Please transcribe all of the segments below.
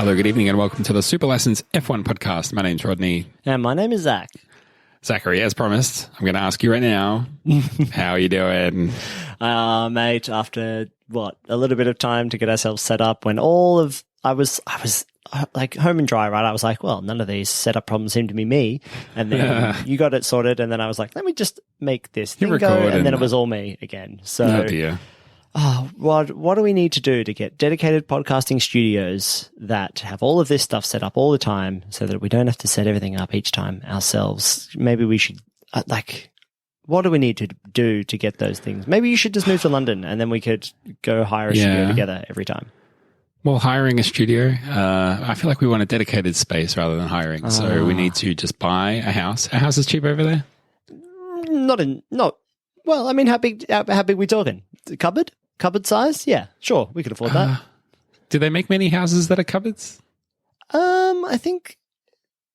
Hello, good evening, and welcome to the Super Lessons F1 podcast. My name's Rodney. And my name is Zach. Zachary, as promised, I'm going to ask you right now, how are you doing? Mate, after, a little bit of time to get ourselves set up when I was like home and dry, right? I was like, well, none of these setup problems seem to be me. And then you got it sorted, and then I was like, let me just make this thing go, and then it was all me again. So, oh dear. What do we need to do to get dedicated podcasting studios that have all of this stuff set up all the time so that we don't have to set everything up each time ourselves? Maybe we should, what do we need to do to get those things? Maybe you should just move to London and then we could go hire a studio together every time. Well, hiring a studio, I feel like we want a dedicated space rather than hiring. So we need to just buy a house. A house is cheap over there? Well, I mean, how big we talking? Cupboard size? Yeah, sure. We could afford that. Do they make many houses that are cupboards? I think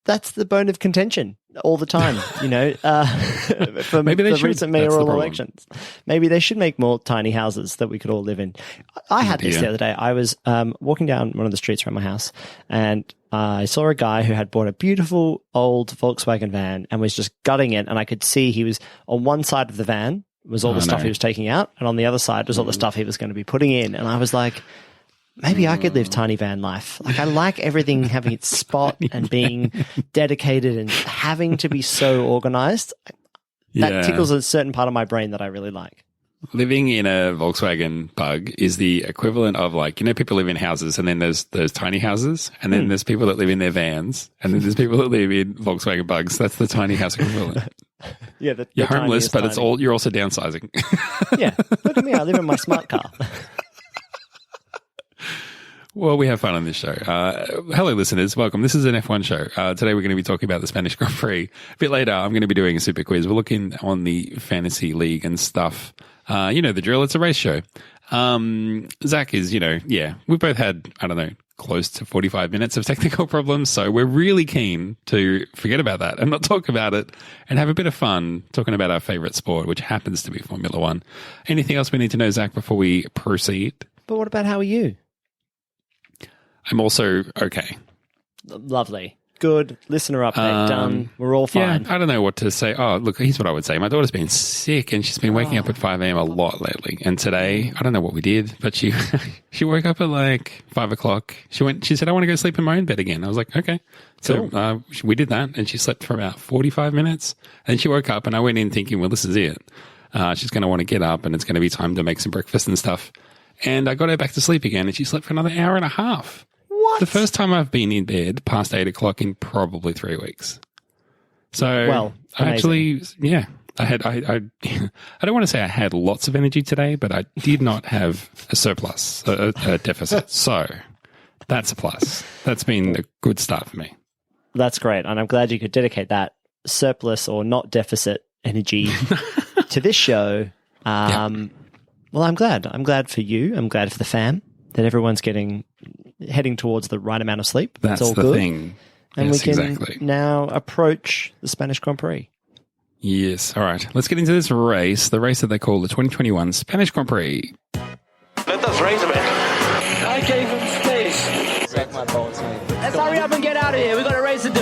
that's the bone of contention all the time, for Maybe they the should. recent mayoral elections. Maybe they should make more tiny houses that we could all live in. I had this the other day. I was walking down one of the streets around my house, and I saw a guy who had bought a beautiful old Volkswagen van and was just gutting it, and I could see he was on one side of the van was all the stuff he was taking out, and on the other side was all the stuff he was going to be putting in. And I was like, maybe I could live tiny van life. Like, I like everything having its spot and being dedicated and having to be so organized. That tickles a certain part of my brain that I really like. Living in a Volkswagen Bug is the equivalent of, like, people live in houses, and then there's those tiny houses, and then there's people that live in their vans, and then there's people that live in Volkswagen Bugs. That's the tiny house equivalent. Yeah, you're homeless, but you're also downsizing. Yeah, look at me. I live in my smart car. Well, we have fun on this show. Hello, listeners. Welcome. This is an F1 show. Today we're going to be talking about the Spanish Grand Prix. A bit later, I'm going to be doing a super quiz. We're looking on the fantasy league and stuff. You know the drill. It's a race show. Zach is, we've both had, close to 45 minutes of technical problems. So we're really keen to forget about that and not talk about it and have a bit of fun talking about our favorite sport, which happens to be Formula One. Anything else we need to know, Zach, before we proceed? But what about how are you? I'm also okay. Lovely. Good. Listener update done. We're all fine. Yeah, I don't know what to say. Oh, look, here's what I would say. My daughter's been sick and she's been waking up at 5 a.m. a lot lately. And today, I don't know what we did, but she woke up at like 5 o'clock. She said, I want to go sleep in my own bed again. I was like, okay. So we did that, and she slept for about 45 minutes. And she woke up and I went in thinking, well, this is it. She's going to want to get up and it's going to be time to make some breakfast and stuff. And I got her back to sleep again, and she slept for another hour and a half. What? The first time I've been in bed past 8 o'clock in probably 3 weeks. So I actually, I don't want to say I had lots of energy today, but I did not have a surplus, a deficit. So that's a plus. That's been a good start for me. That's great. And I'm glad you could dedicate that surplus or not deficit energy to this show. Well, I'm glad. I'm glad for you. I'm glad for the fam that everyone's heading towards the right amount of sleep. That's all the good. thing. And yes, we can exactly. now approach the Spanish Grand Prix. Yes. All right. Let's get into this race, the race that they call the 2021 Spanish Grand Prix. Let us race a bit. I gave him space. Suck my balls, mate. Let's hurry up and get out of here. We've got a race to do.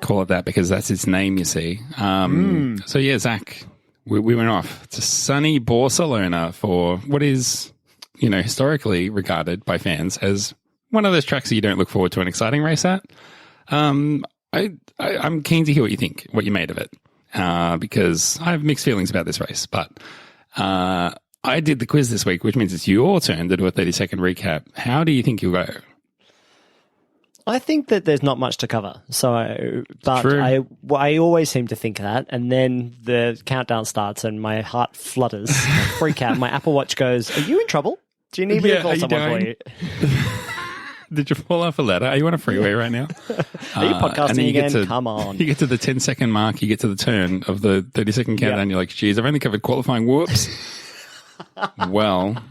Call it that because that's its name, you see. So, yeah, Zach, we went off to sunny Barcelona for what is, historically regarded by fans as one of those tracks that you don't look forward to an exciting race at. I'm keen to hear what you think, what you made of it, because I have mixed feelings about this race. But I did the quiz this week, which means it's your turn to do a 30-second recap. How do you think you'll go? I think that there's not much to cover. I always seem to think that, and then the countdown starts and my heart flutters. I freak out. My Apple Watch goes, "Are you in trouble? Do you need me to call someone for you?" Did you fall off a ladder? Are you on a freeway right now? Are you podcasting again? Come on. You get to the 10-second mark, you get to the turn of the 30-second countdown, You're like, geez, I've only covered qualifying. Whoops. Well,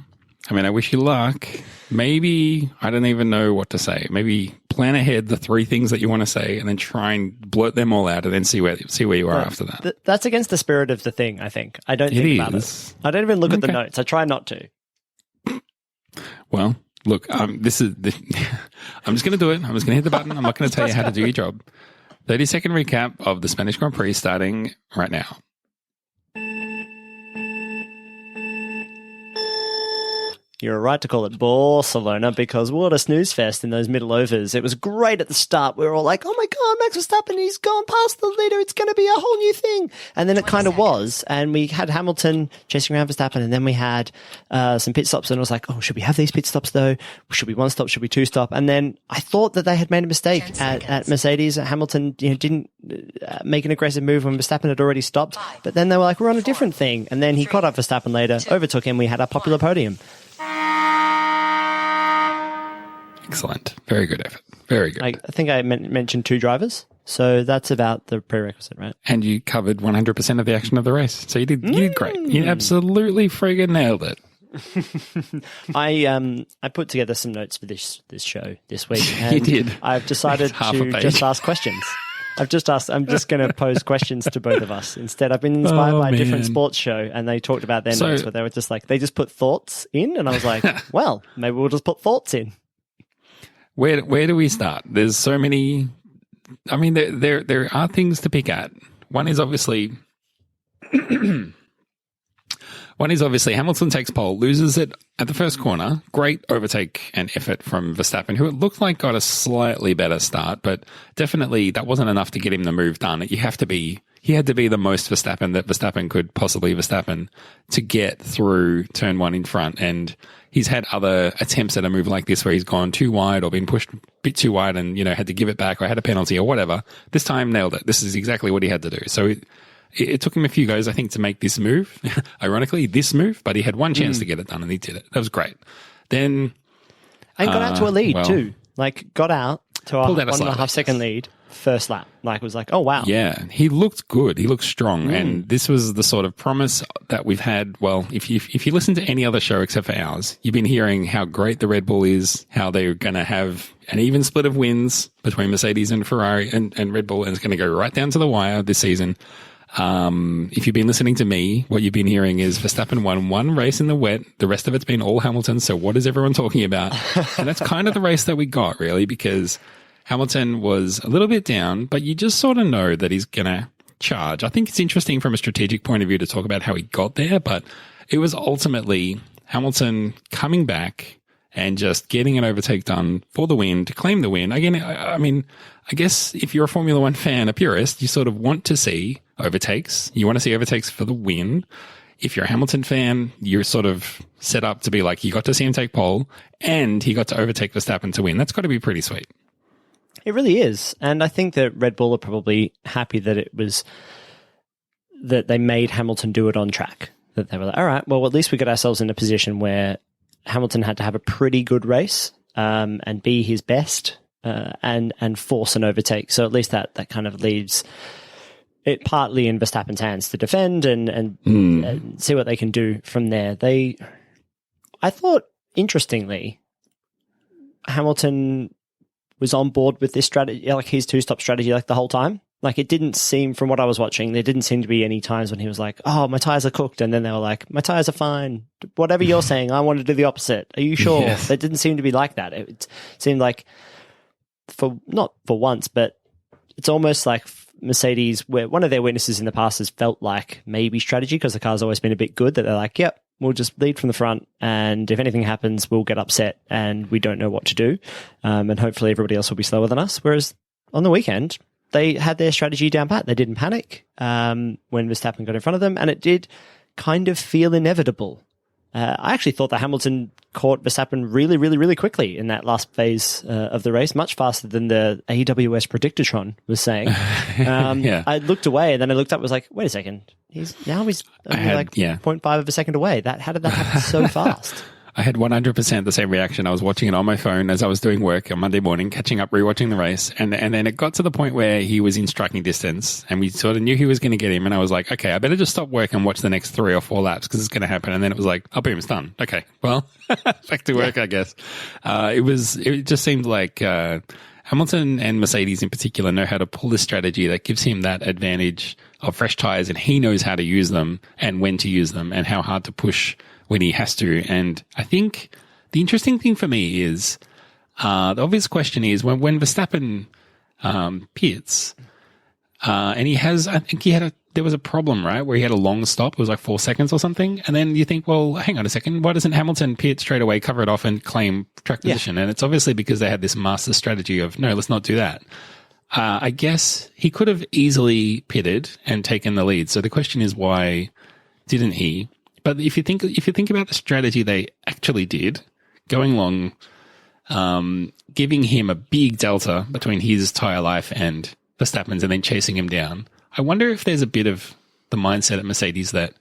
I wish you luck. Maybe, I don't even know what to say. Maybe plan ahead the 3 things that you want to say and then try and blurt them all out and then see where you are after that. That's against the spirit of the thing, I think. I don't think about it. I don't even look at the notes. I try not to. Well, look, I'm just going to do it. I'm just going to hit the button. I'm not going to tell you how to do your job. 30-second recap of the Spanish Grand Prix starting right now. You're right to call it Barcelona because what a snooze fest in those middle overs. It was great at the start. We were all like, oh my God, Max Verstappen, he's gone past the leader. It's going to be a whole new thing. And then it kind of was. And we had Hamilton chasing around Verstappen. And then we had some pit stops. And I was like, oh, should we have these pit stops though? Should we one stop? Should we two stop? And then I thought that they had made a mistake at Mercedes. Hamilton didn't make an aggressive move when Verstappen had already stopped. But then they were like, we're on a different thing. And then he caught up Verstappen later, overtook him. We had our popular podium. Excellent. Very good effort. Very good. I think I mentioned 2 drivers, so that's about the prerequisite, right? And you covered 100% of the action of the race. So you did great. You absolutely friggin' nailed it. I put together some notes for this show this week. And you did. I've decided to just ask questions. I'm just going to pose questions to both of us. Instead, I've been inspired by a different sports show, and they talked about their notes, where they were just like, they just put thoughts in, and I was like, well, maybe we'll just put thoughts in. Where do we start? There's so many. I mean, there are things to pick at. One is obviously Hamilton takes pole, loses it at the first corner. Great overtake and effort from Verstappen, who it looked like got a slightly better start, but definitely that wasn't enough to get him the move done. He had to be the most Verstappen that Verstappen could possibly Verstappen to get through turn 1 in front. And he's had other attempts at a move like this where he's gone too wide or been pushed a bit too wide and, had to give it back or had a penalty or whatever. This time nailed it. This is exactly what he had to do. So it took him a few goes, I think, to make this move. Ironically, this move, but he had one chance to get it done and he did it. That was great. Then. And got out to a lead too. Like, got out to a 1.5 second lead. First lap. Like, it was like, oh, wow. Yeah, he looked good. He looked strong. And this was the sort of promise that we've had. Well, if you listen to any other show except for ours, you've been hearing how great the Red Bull is, how they're going to have an even split of wins between Mercedes and Ferrari and Red Bull, and it's going to go right down to the wire this season. If you've been listening to me, what you've been hearing is Verstappen won one race in the wet. The rest of it's been all Hamilton. So what is everyone talking about? And that's kind of the race that we got, really, because Hamilton was a little bit down, but you just sort of know that he's going to charge. I think it's interesting from a strategic point of view to talk about how he got there, but it was ultimately Hamilton coming back and just getting an overtake done for the win, to claim the win. Again, I mean, I guess if you're a Formula One fan, a purist, you sort of want to see overtakes. You want to see overtakes for the win. If you're a Hamilton fan, you're sort of set up to be like, you got to see him take pole and he got to overtake Verstappen to win. That's got to be pretty sweet. It really is. And I think that Red Bull are probably happy that that they made Hamilton do it on track. That they were like, all right, well, at least we got ourselves in a position where Hamilton had to have a pretty good race and be his best and force an overtake. So at least that kind of leaves it partly in Verstappen's hands to defend and see what they can do from there. I thought, interestingly, Hamilton was on board with this strategy, like his two-stop strategy, like the whole time. Like, it didn't seem, from what I was watching, there didn't seem to be any times when he was like, oh, my tires are cooked. And then they were like, my tires are fine. Whatever you're saying, I want to do the opposite. Are you sure? Yes. It didn't seem to be like that. It seemed like, not for once, but it's almost like Mercedes, where one of their weaknesses in the past has felt like maybe strategy, because the car's always been a bit good, that they're like, yep, we'll just lead from the front, and if anything happens, we'll get upset and we don't know what to do. And hopefully everybody else will be slower than us. Whereas on the weekend, they had their strategy down pat. They didn't panic when Verstappen got in front of them, and it did kind of feel inevitable. I actually thought that Hamilton caught Verstappen really, really, really quickly in that last phase of the race, much faster than the AWS Predictatron was saying. Yeah. I looked away, and then I looked up and was like, wait a second. He's only 0.5 of a second away. How did that happen so fast? I had 100% the same reaction. I was watching it on my phone as I was doing work on Monday morning, catching up, rewatching the race. And then it got to the point where he was in striking distance and we sort of knew he was going to get him. And I was like, okay, I better just stop work and watch the next 3 or 4 laps because it's going to happen. And then it was like, oh, boom, it's done. Okay, well, back to work, I guess. It just seemed like Hamilton and Mercedes in particular know how to pull this strategy that gives him that advantage of fresh tires, and he knows how to use them and when to use them and how hard to push when he has to. And I think the interesting thing for me is the obvious question is when Verstappen pits, and I think there was a problem, right, where he had a long stop. It was like 4 seconds or something. And then you think, well, hang on a second. Why doesn't Hamilton pit straight away, cover it off and claim track position? And it's obviously because they had this master strategy of, no, let's not do that. I guess he could have easily pitted and taken the lead. So the question is, why didn't he? But if you think about the strategy they actually did, going long, giving him a big delta between his tire life and Verstappen's and then chasing him down, I wonder if there's a bit of the mindset at Mercedes that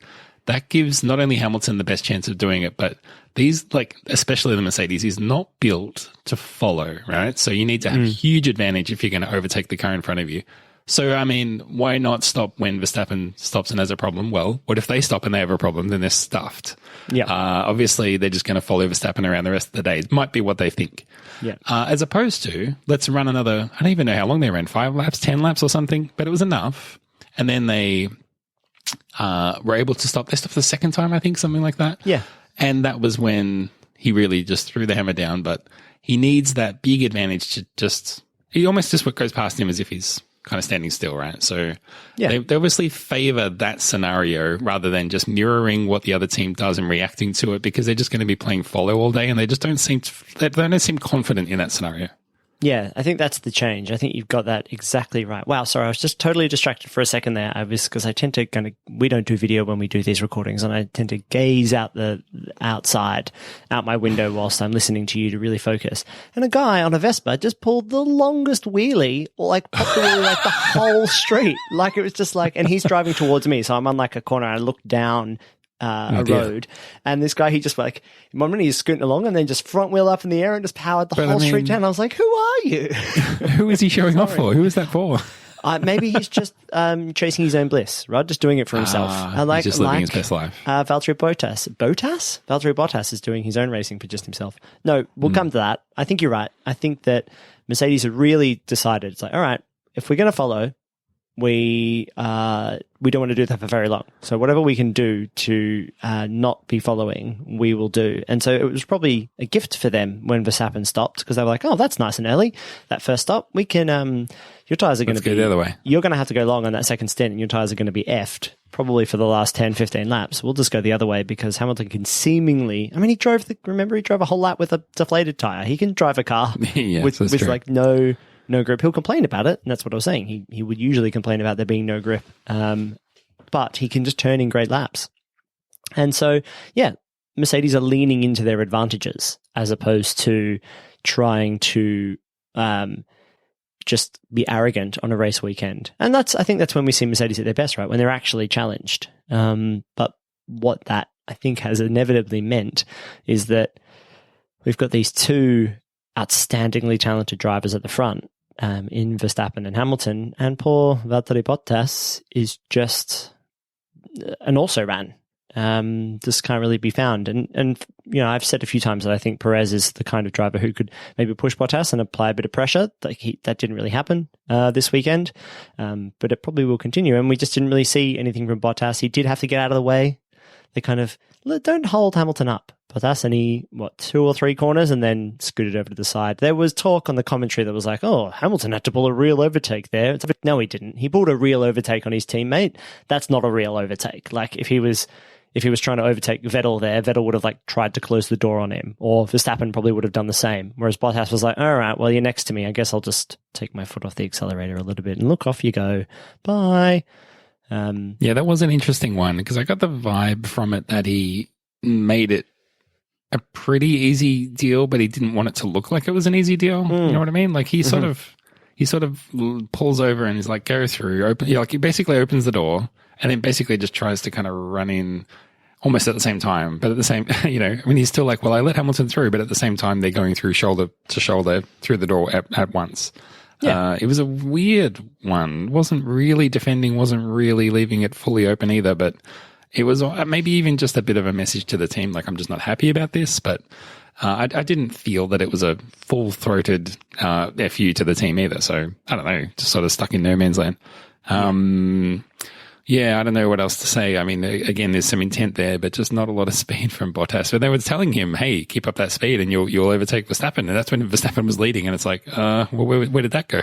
gives not only Hamilton the best chance of doing it, but these, like, especially the Mercedes, is not built to follow, right? So you need to have a huge advantage if you're going to overtake the car in front of you. So, I mean, why not stop when Verstappen stops and has a problem? Well, what if they stop and they have a problem? Then they're stuffed. Yeah. Obviously, they're just going to follow Verstappen around the rest of the day. It might be what they think. Yeah. As opposed to, let's run another, I don't even know how long they ran, 5 laps, 10 laps or something, but it was enough. And then they were able to stop. They stopped the second time, I think, something like that. Yeah. And that was when he really just threw the hammer down. But he needs that big advantage to he almost just goes past him as if he's kind of standing still, right? So they obviously favor that scenario rather than just mirroring what the other team does and reacting to it, because they're just going to be playing follow all day and they just don't seem confident in that scenario. Yeah, I think that's the change. I think you've got that exactly right. Wow, sorry, I was just totally distracted for a second there. Because I tend to we don't do video when we do these recordings, and I tend to gaze out my window whilst I'm listening to you to really focus. And a guy on a Vespa just pulled the longest wheelie, like popped the wheelie like the whole street. Like it was just like, and he's driving towards me, so I'm on like a corner. I look down a road, and this guy, he just like, one minute he's scooting along and then just front wheel up in the air and just powered the whole street down. I was like, who are you? Who is he showing off for? Who is that for? Maybe he's just chasing his own bliss, right? Just doing it for himself. He's just living his best life. Valtteri Bottas is doing his own racing for just himself. No, we'll come to that. I think you're right. I think that Mercedes have really decided, it's like, all right, if we're going to follow, we don't want to do that for very long. So whatever we can do to not be following, we will do. And so it was probably a gift for them when Verstappen stopped, because they were like, oh, that's nice and early. That first stop, we can, your tyres are going to be, go the other way. You're going to have to go long on that second stint and your tyres are going to be effed probably for the last 10, 15 laps. We'll just go the other way because Hamilton can seemingly, I mean, he drove a whole lap with a deflated tyre. He can drive a car with like no grip. He'll complain about it, and that's what I was saying. He would usually complain about there being no grip, but he can just turn in great laps. And so, yeah, Mercedes are leaning into their advantages as opposed to trying to just be arrogant on a race weekend. And I think that's when we see Mercedes at their best, right? When they're actually challenged. But what that I think has inevitably meant is that we've got these two outstandingly talented drivers at the front, in Verstappen and Hamilton, and poor Valtteri Bottas is just an also-ran. Just can't really be found. And you know, I've said a few times that I think Perez is the kind of driver who could maybe push Bottas and apply a bit of pressure. That didn't really happen this weekend, but it probably will continue. And we just didn't really see anything from Bottas. He did have to get out of the way. They kind of don't hold Hamilton up. Bottas, and he, 2 or 3 corners and then scooted over to the side. There was talk on the commentary that was like, oh, Hamilton had to pull a real overtake there. No, he didn't. He pulled a real overtake on his teammate. That's not a real overtake. Like if he was trying to overtake Vettel there, Vettel would have like tried to close the door on him, or Verstappen probably would have done the same. Whereas Bottas was like, all right, well, you're next to me. I guess I'll just take my foot off the accelerator a little bit and look, off you go. Bye. Yeah, that was an interesting one because I got the vibe from it that he made it a pretty easy deal, but he didn't want it to look like it was an easy deal. You know what I mean? Like he sort of pulls over and is like, go through, like he basically opens the door and then basically just tries to kind of run in almost at the same time. But at the same, when he's still like, well, I let Hamilton through, but at the same time, they're going through shoulder to shoulder through the door at once. Yeah. It was a weird one. Wasn't really defending, wasn't really leaving it fully open either, but it was maybe even just a bit of a message to the team, like, I'm just not happy about this, but I didn't feel that it was a full-throated FU to the team either, so I don't know, just sort of stuck in no man's land. Yeah, I don't know what else to say. I mean, again, there's some intent there, but just not a lot of speed from Bottas. But they were telling him, hey, keep up that speed and you'll overtake Verstappen. And that's when Verstappen was leading. And it's like, well, where did that go?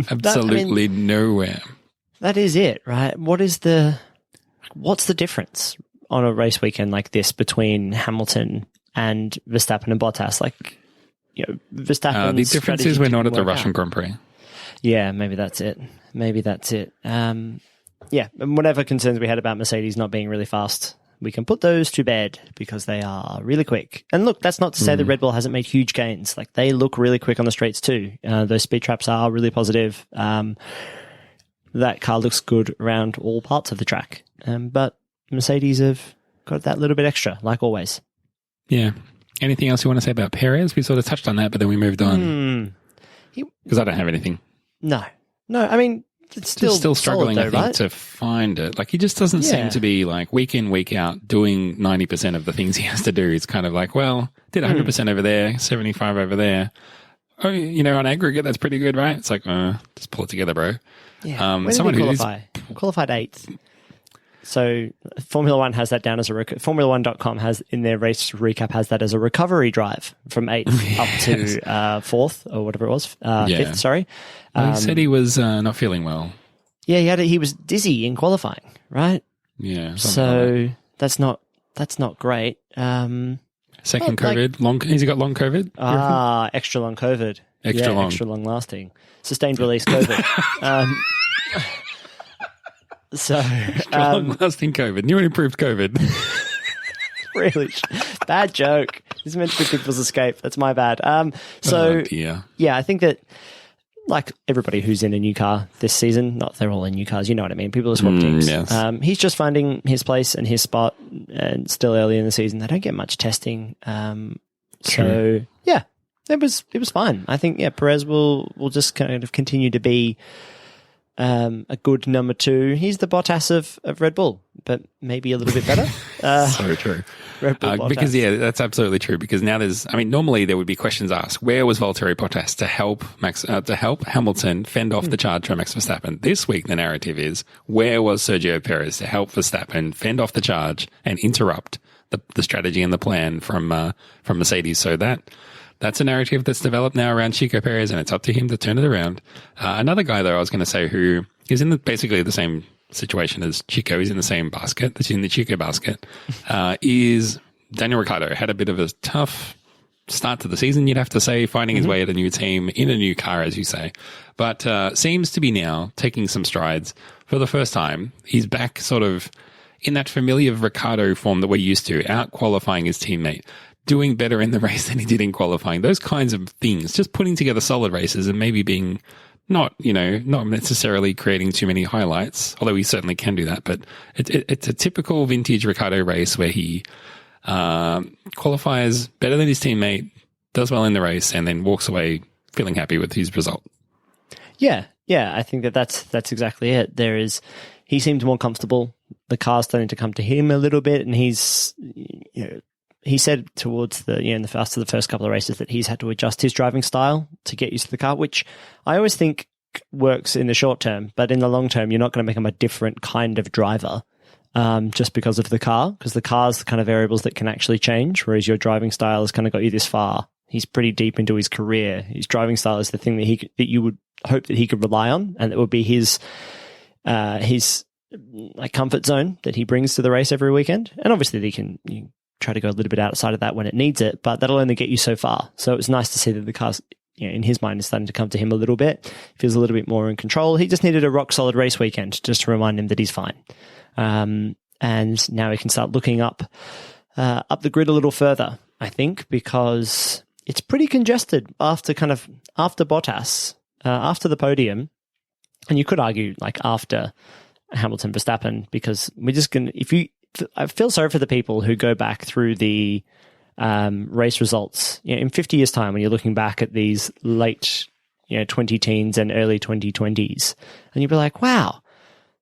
Absolutely nowhere. That is it, right? What's the difference on a race weekend like this between Hamilton and Verstappen and Bottas? Like, Verstappen. The difference is we're not at the Russian Grand Prix. Yeah, maybe that's it. Yeah, and whatever concerns we had about Mercedes not being really fast, we can put those to bed because they are really quick. And look, that's not to say that Red Bull hasn't made huge gains. Like, they look really quick on the straights too. Those speed traps are really positive. That car looks good around all parts of the track. But Mercedes have got that little bit extra, like always. Yeah. Anything else you want to say about Perez? We sort of touched on that, but then we moved on. Because I don't have anything. No, I mean, it's still struggling, solid though, I think, to find it. Like, he just doesn't seem to be, like, week in, week out, doing 90% of the things he has to do. It's kind of like, well, did 100% over there, 75 over there. Oh, on aggregate, that's pretty good, right? It's like, just pull it together, bro. Yeah. When did he qualify? Qualified 8th. So Formula One has that down as Formula1.com has in their race recap has that as a recovery drive from 8th up to 4th or whatever it was, 5th. Sorry, he said he was not feeling well. Yeah, he was dizzy in qualifying, right? Yeah. So like that's not great. Second COVID, has he got long COVID? Extra long COVID. Extra long lasting, sustained release COVID. So, long-lasting COVID, new and improved COVID. Really bad joke. This is meant to be people's escape. That's my bad. I think that, like everybody who's in a new car this season, not they're all in new cars, you know what I mean. People are swap teams. Yes. He's just finding his place and his spot, and still early in the season, they don't get much testing. So yeah, it was fine. I think Perez will just kind of continue to be a good number 2. He's the Bottas of Red Bull, but maybe a little bit better. So true. Red Bull because that's absolutely true. Because now normally there would be questions asked. Where was Valtteri Bottas to help Hamilton fend off the charge from Max Verstappen? This week the narrative is, where was Sergio Perez to help Verstappen fend off the charge and interrupt the strategy and the plan from Mercedes? So that's a narrative that's developed now around Chico Perez, and it's up to him to turn it around. Another guy, though, I was going to say, who is in basically the same situation as Chico, he's in the same basket, that's in the Chico basket, is Daniel Ricciardo. Had a bit of a tough start to the season, you'd have to say, finding his way at a new team, in a new car, as you say. But seems to be now taking some strides for the first time. He's back sort of in that familiar Ricciardo form that we're used to, out-qualifying his teammate, doing better in the race than he did in qualifying. Those kinds of things, just putting together solid races and maybe being not necessarily creating too many highlights, although he certainly can do that. But it's a typical vintage Ricciardo race where he qualifies better than his teammate, does well in the race, and then walks away feeling happy with his result. Yeah, I think that's exactly it. He seemed more comfortable. The car's starting to come to him a little bit, and he's he said towards after the first couple of races that he's had to adjust his driving style to get used to the car, which I always think works in the short term, but in the long term, you're not going to make him a different kind of driver just because of the car, because the car's the kind of variables that can actually change, whereas your driving style has kind of got you this far. He's pretty deep into his career. His driving style is the thing that you would hope that he could rely on, and it would be his like comfort zone that he brings to the race every weekend. And obviously you try to go a little bit outside of that when it needs it, but that'll only get you so far. So it was nice to see that the car's, in his mind, is starting to come to him a little bit. Feels a little bit more in control. He just needed a rock solid race weekend just to remind him that he's fine. And now he can start looking up the grid a little further, I think, because it's pretty congested after Bottas, after the podium. And you could argue like after Hamilton Verstappen, because we're just going to, I feel sorry for the people who go back through the race results in 50 years' time when you're looking back at these late 20-teens and early 2020s, and you'd be like, wow,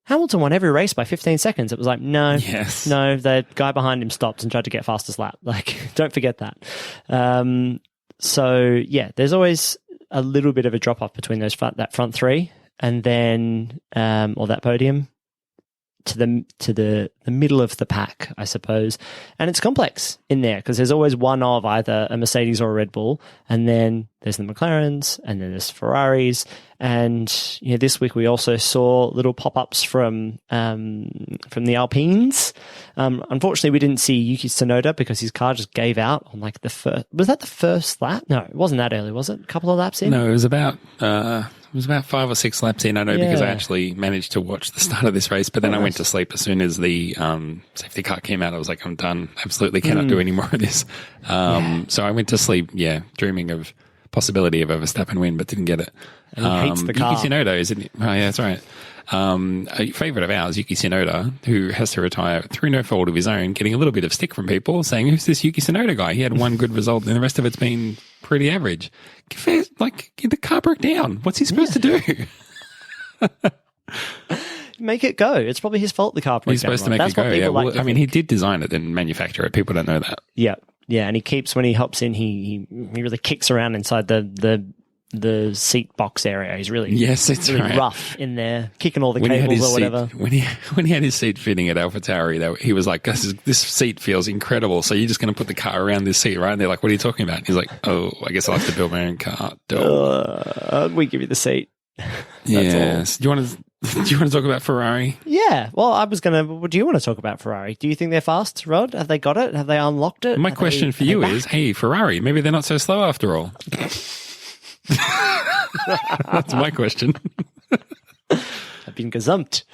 Hamilton won every race by 15 seconds. It was like, no, the guy behind him stopped and tried to get fastest lap. Like, don't forget that. So yeah, there's always a little bit of a drop off between that front three and then, or that podium. to the middle of the pack, I suppose. And it's complex in there because there's always one of either a Mercedes or a Red Bull, and then there's the McLarens, and then there's Ferraris. And this week we also saw little pop-ups from the Alpines. Unfortunately, we didn't see Yuki Tsunoda because his car just gave out on like the first. Was that the first lap? No, it wasn't that early, was it? A couple of laps in? No, it was about 5 or 6 laps in. I know because I actually managed to watch the start of this race, but then I went to sleep as soon as the safety car came out. I was like, I'm done. Absolutely cannot do any more of this. So I went to sleep, dreaming of possibility of a Verstappen win, but didn't get it. And he hates the car. Yuki Tsunoda, isn't it? Oh, yeah, that's right. A favourite of ours, Yuki Tsunoda, who has to retire through no fault of his own, getting a little bit of stick from people saying, who's this Yuki Tsunoda guy? He had one good result and the rest of it's been pretty average. The car broke down. What's he supposed to do? Make it go. It's probably his fault the car broke down. He's supposed to make it go, yeah. He did design it and manufacture it. People don't know that. Yeah. Yeah, and he keeps, when he hops in, he really kicks around inside the seat box area. He's really right. rough in there, kicking all the cables or whatever. When he had his seat fitting at AlphaTauri, he was like, this seat feels incredible. So you're just going to put the car around this seat, right? And they're like, what are you talking about? And he's like, oh, I guess I'll have to build my own car. We give you the seat. Yes. Do you want to talk about Ferrari? Yeah. Well, do you want to talk about Ferrari? Do you think they're fast, Rod? Have they got it? Have they unlocked it? My question for you is, hey, Ferrari, maybe they're not so slow after all. That's my question. I've been gazumped.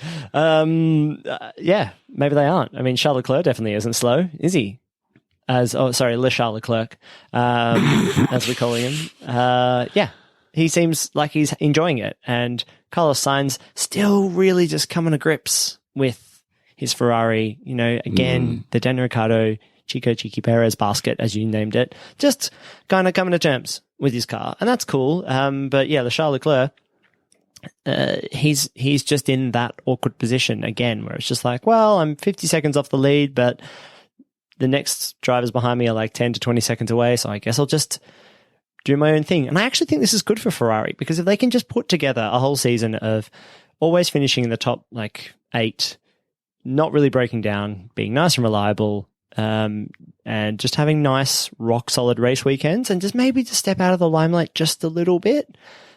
Maybe they aren't. I mean, Charles Leclerc definitely isn't slow, is he? Le Charles Leclerc, as we're calling him. He seems like he's enjoying it. And Carlos Sainz still really just coming to grips with his Ferrari. Again, the Daniel Ricciardo, Cheeky Perez basket, as you named it, just kind of coming to terms with his car. And that's cool. But Le Charles Leclerc, he's just in that awkward position again, where it's just like, well, I'm 50 seconds off the lead, but the next drivers behind me are like 10 to 20 seconds away. So I guess I'll just do my own thing. And I actually think this is good for Ferrari, because if they can just put together a whole season of always finishing in the top 8, not really breaking down, being nice and reliable, and just having nice rock solid race weekends, and just maybe to step out of the limelight just a little bit,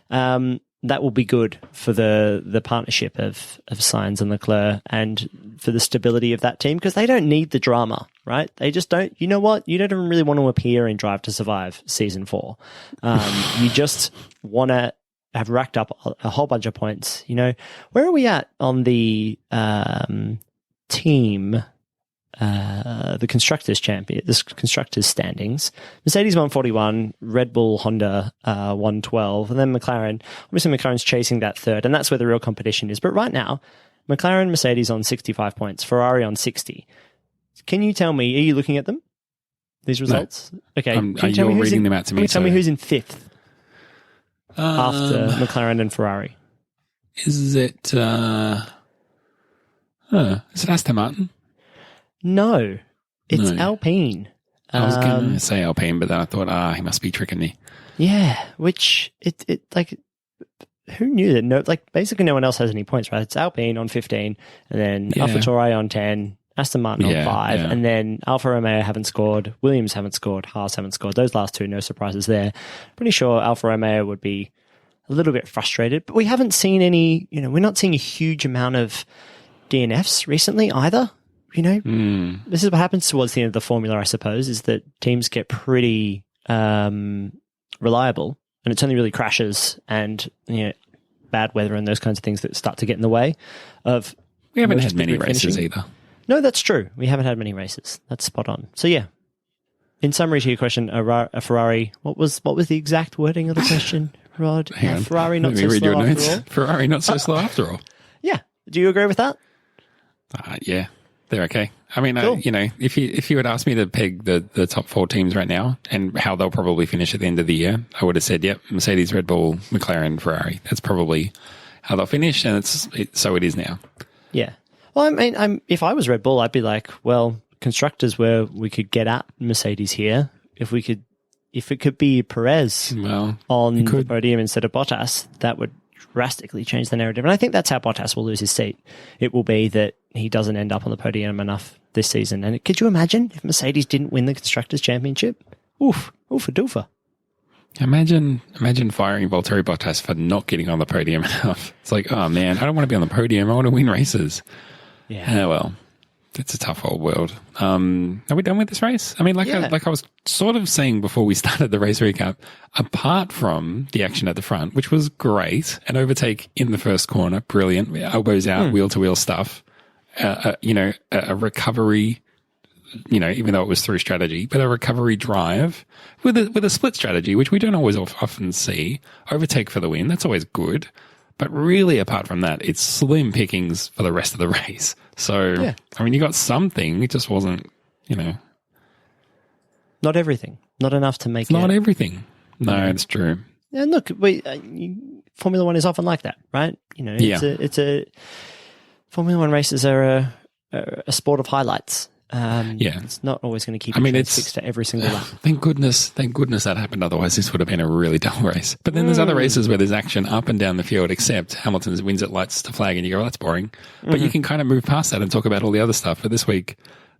that will be good for the partnership of Sainz and Leclerc, and for the stability of that team, because they don't need the drama, right? They just don't. You know what? You don't even really want to appear in Drive to Survive season 4. You just want to have racked up a whole bunch of points. Where are we at on the team? The constructors standings. Mercedes 141, Red Bull, Honda 112, and then McLaren. Obviously, McLaren's chasing that third, and that's where the real competition is. But right now, McLaren, Mercedes on 65 points, Ferrari on 60. Can you tell me? Are you looking at them? These results? No. Okay. You're reading them out to me. Tell me who's in 5th after McLaren and Ferrari. Is it? Is it Aston Martin? No, it's Alpine. I was going to say Alpine, but then I thought, he must be tricking me. Yeah, which who knew that? No, basically no one else has any points, right? It's Alpine on 15, and then AlphaTauri on 10, Aston Martin on 5, and then Alfa Romeo haven't scored, Williams haven't scored, Haas haven't scored. Those last two, no surprises there. Pretty sure Alfa Romeo would be a little bit frustrated, but we haven't seen any. We're not seeing a huge amount of DNFs recently either. This is what happens towards the end of the formula, I suppose, is that teams get pretty reliable, and it's only really crashes and bad weather and those kinds of things that start to get in the way of. We haven't had many races either. No, that's true. We haven't had many races. That's spot on. So yeah, in summary to your question, a Ferrari. What was the exact wording of the question, Rod? Ferrari not so slow after all. Ferrari not so slow after all. Yeah. Do you agree with that? Yeah. They're okay. I mean, cool. If you had asked me to peg the top 4 teams right now and how they'll probably finish at the end of the year, I would have said, yep, Mercedes, Red Bull, McLaren, Ferrari. That's probably how they'll finish, and so it is now. Yeah. Well, I mean, if I was Red Bull, I'd be like, well, constructors where we could get at Mercedes here. If it could be Perez on the podium instead of Bottas, that would drastically change the narrative. And I think that's how Bottas will lose his seat. It will be that he doesn't end up on the podium enough this season. And could you imagine if Mercedes didn't win the Constructors' Championship? Oof a doofer. Imagine firing Valtteri Bottas for not getting on the podium enough. It's like, oh man, I don't want to be on the podium. I want to win races. Yeah. Well, it's a tough old world. Are we done with this race? I mean, like I was sort of saying before we started the race recap, apart from the action at the front, which was great, an overtake in the first corner, brilliant, elbows out, wheel-to-wheel stuff, a recovery, even though it was through strategy, but a recovery drive with a split strategy, which we don't always often see. Overtake for the win, that's always good. But really, apart from that, it's slim pickings for the rest of the race. So, I mean, you got something. It just wasn't, Not everything. Not enough to make Not everything. No, it's true. And look, Formula One is often like that, right? It's a Formula One races are a sport of highlights. It's not always going to keep it's fixed to every single lap. Thank goodness that happened. Otherwise, this would have been a really dull race. But then there's other races where there's action up and down the field, except Hamilton's wins at lights to flag, and you go, that's boring. But you can kind of move past that and talk about all the other stuff. But this week,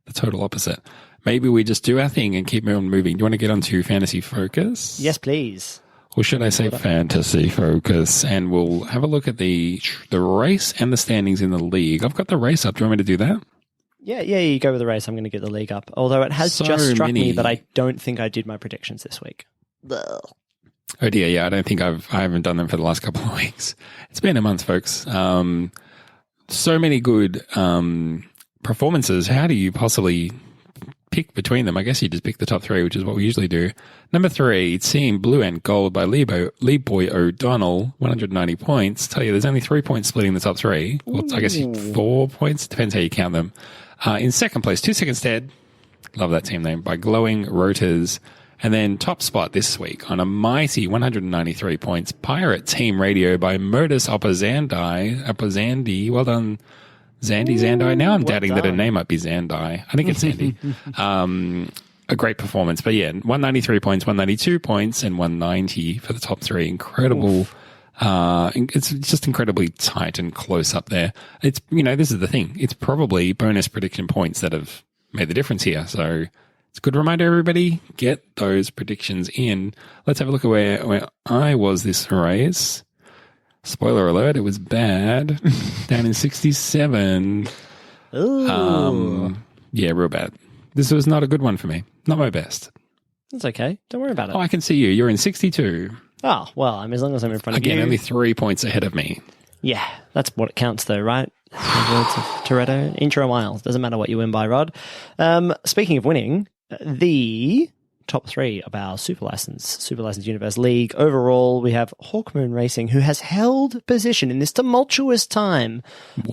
the total opposite. Maybe we just do our thing and keep on moving. Do you want to get on to Fantasy Focus? Yes, please. Or should I say Fantasy Focus? And we'll have a look at the race and the standings in the league. I've got the race up. Do you want me to do that? Yeah, you go with the race. I'm going to get the league up. Although it has just struck me that I don't think I did my predictions this week. Oh dear, yeah, I haven't done them for the last couple of weeks. It's been a month, folks. So many good performances. How do you possibly pick between them? I guess you just pick the top three, which is what we usually do. Number 3, Team Blue and Gold by Lee Boy O'Donnell, 190 points. Tell you, there's only 3 points splitting the top three. Well, I guess 4 points. Depends how you count them. In second place, 2 seconds dead. Love that team name, by Glowing Rotors. And then top spot this week on a mighty 193 points, Pirate Team Radio by Modus Opposandi. Well done, Zandi. Now I'm doubting that her name might be Zandi. I think it's Zandi. A great performance. But yeah, 193 points, 192 points, and 190 for the top three. Incredible. It's just incredibly tight and close up there. It's, this is the thing. It's probably bonus prediction points that have made the difference here. So it's a good reminder, everybody, get those predictions in. Let's have a look at where I was this race. Spoiler alert, it was bad. Down in 67. Ooh. Yeah, real bad. This was not a good one for me. Not my best. That's okay. Don't worry about it. Oh, I can see you. You're in 62. Oh, well, as long as I'm in front of you. Again, only 3 points ahead of me. Yeah, that's what counts though, right? The words of Toretto. Intro miles. Doesn't matter what you win by, Rod. Speaking of winning, the top 3 of our Super License Universe League. Overall, we have Hawkmoon Racing, who has held position in this tumultuous time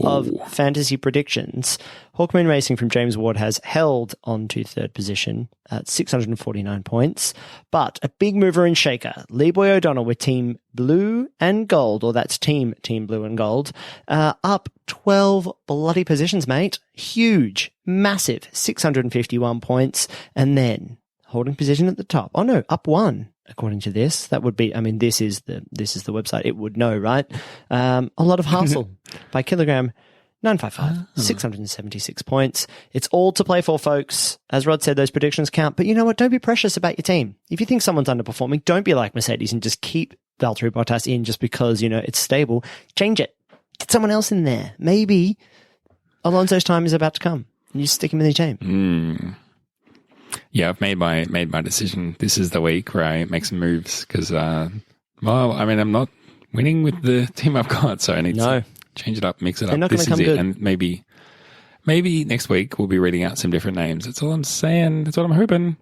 of fantasy predictions. Hawkmoon Racing from James Ward has held on to third position at 649 points. But a big mover and shaker, Lee Boy O'Donnell with Team Blue and Gold, or that's Team Blue and Gold, up 12 bloody positions, mate. Huge, massive, 651 points. And then holding position at the top. Oh no, up 1. According to this, that would be. This is the website. It would know, right? A lot of hustle by Kilogram 955, 676 points. It's all to play for, folks. As Rod said, those predictions count. But you know what? Don't be precious about your team. If you think someone's underperforming, don't be like Mercedes and just keep Valtteri Bottas in just because it's stable. Change it. Get someone else in there. Maybe Alonso's time is about to come. You stick him in the team. Yeah, I've made my decision. This is the week where I make some moves because, I'm not winning with the team I've got, so I need to change it up, mix it up. Not this is it, good. And maybe next week we'll be reading out some different names. That's all I'm saying. That's what I'm hoping.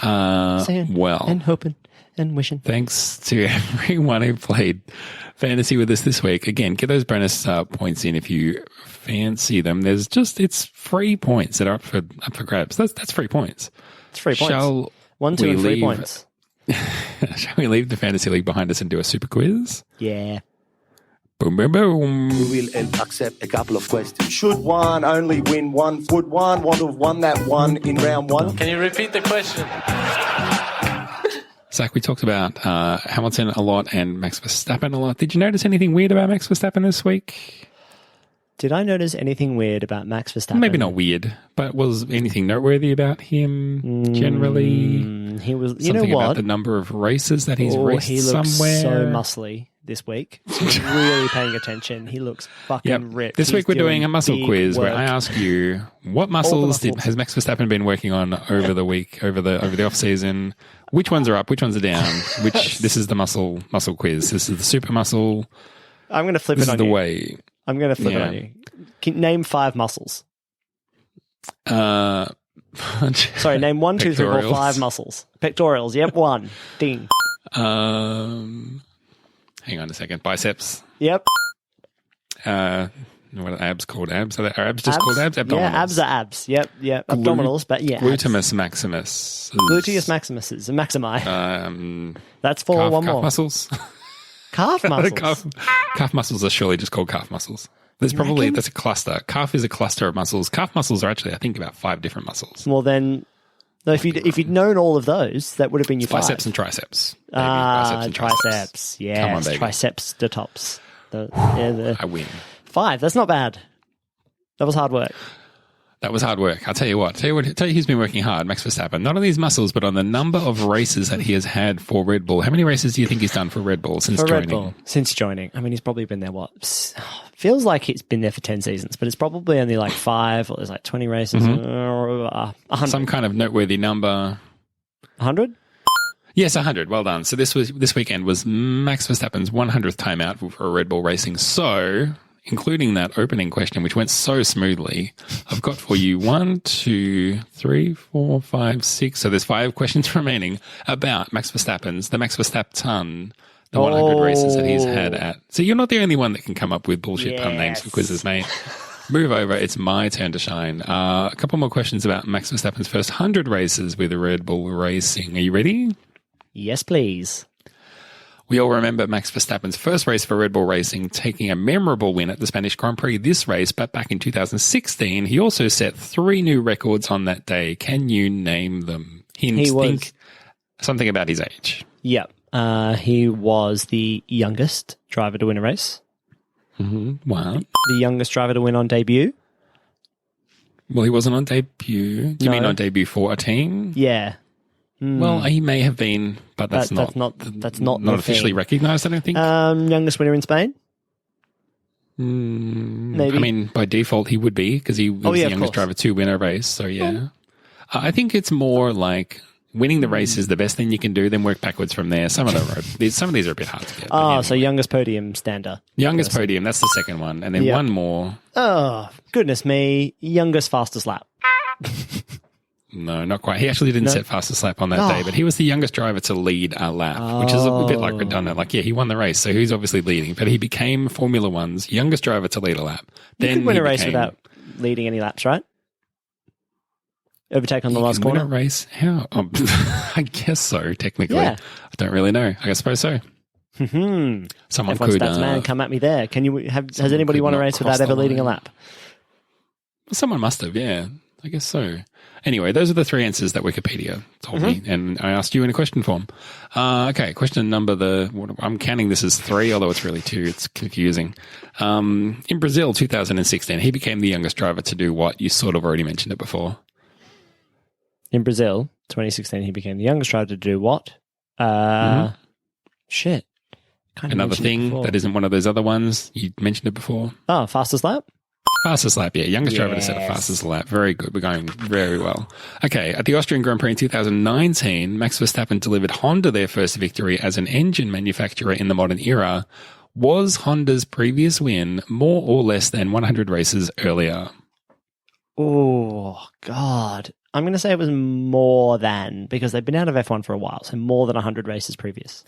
And hoping and wishing. Thanks to everyone who played fantasy with us this week. Again, get those bonus points in if you fancy them. It's free points that are up for grabs. That's free points. It's free points. 1, 2, and 3 points. Shall we leave the fantasy league behind us and do a super quiz? Yeah. Boom, boom, boom. We will accept a couple of questions. Should one only win one? Would one want to have won that one in round 1? Can you repeat the question? Zach, we talked about Hamilton a lot and Max Verstappen a lot. Did you notice anything weird about Max Verstappen this week? Did I notice anything weird about Max Verstappen? Maybe not weird, but was anything noteworthy about him generally? He was, you Something know what? about the number of races that he's raced he looks somewhere. so muscly this week. So really paying attention. He looks fucking ripped. This week we're doing a muscle quiz where I work. ask you what muscles has Max Verstappen been working on over the week, over the off season? Which ones are up? Which ones are down? This is the muscle quiz. This is the super muscle. I'm going to flip This it is on the you. way. I'm going to flip it on you. Name 5 muscles. Sorry, name 1, 2, 3, 4, 5 muscles. Pectorals. Yep, 1. Ding. Hang on a second. Biceps. Yep. What are abs called? Abs? Are abs just called abs? Abdominals. Yeah, abs are abs. Yep. Abdominals, but yeah. Glutamus maximus. Gluteus maximus is maximi. That's 4. Calf, one calf more. muscles. Calf muscles. calf muscles are surely just called calf muscles. That's a cluster. Calf is a cluster of muscles. Calf muscles are actually, I think, about 5 different muscles. Well, then, no, if you'd known all of those, that would have been your 5. Biceps and triceps. Maybe Ah, biceps and triceps. triceps. Yes, Come on, baby. triceps to tops. I win. 5. That's not bad. That was hard work. That was hard work. I'll tell you what. Tell you who's been working hard, Max Verstappen. Not on his muscles, but on the number of races that he has had for Red Bull. How many races do you think he's done for Red Bull since joining? Since joining. I mean, he's probably been there, feels like he's been there for 10 seasons, but it's probably only like 5, or there's like 20 races. 100. Some kind of noteworthy number. 100? Yes, 100. Well done. So this weekend was Max Verstappen's 100th time out for Red Bull Racing. So, including that opening question, which went so smoothly, I've got for you 1, 2, 3, 4, 5, 6. So there's 5 questions remaining about the Max Verstapptonne, the 100 races that he's had at. So you're not the only one that can come up with bullshit pun names for quizzes, mate. Move over. It's my turn to shine. A couple more questions about Max Verstappen's first 100 races with Red Bull Racing. Are you ready? Yes, please. We all remember Max Verstappen's first race for Red Bull Racing taking a memorable win at the Spanish Grand Prix this race, but back in 2016, he also set 3 new records on that day. Can you name them? Think something about his age. Yep. He was the youngest driver to win a race. Mm-hmm. Wow. The youngest driver to win on debut. Well, he wasn't on debut. Do you mean on debut for a team? Yeah. Well, he may have been, but that's not officially recognised, I don't think. Youngest winner in Spain? Maybe. I mean, by default, he would be, because he was the youngest driver to win a race, so yeah. I think it's more like winning the race is the best thing you can do, then work backwards from there. Some of these are a bit hard to get. Oh, so youngest podium stander. Youngest podium, that's the second one. And then one more. Oh, goodness me. Youngest fastest lap. No, not quite. He actually didn't set fastest lap on that day, but he was the youngest driver to lead a lap, which is a bit like redundant. Like, yeah, he won the race, so he's obviously leading, but he became Formula One's youngest driver to lead a lap. You could win a race without leading any laps, right? Overtake on the last corner? Win a race? How? I guess so, technically. Yeah. I don't really know. I suppose so. Someone F1 could. Stats man, come at me there. Has anybody won a race without ever leading a lap? Someone must have, yeah. I guess so. Anyway, those are the 3 answers that Wikipedia told me, and I asked you in a question form. Okay, question number I'm counting this as 3, although it's really 2. It's confusing. In Brazil, 2016, he became the youngest driver to do what? You sort of already mentioned it before. In Brazil, 2016, he became the youngest driver to do what? Shit. Another thing that isn't one of those other ones. You mentioned it before. Oh, fastest lap? Fastest lap, yeah. Youngest driver to set a fastest lap. Very good. We're going very well. Okay, at the Austrian Grand Prix in 2019, Max Verstappen delivered Honda their first victory as an engine manufacturer in the modern era. Was Honda's previous win more or less than 100 races earlier? Oh, God. I'm going to say it was more than, because they've been out of F1 for a while, so more than 100 races previous.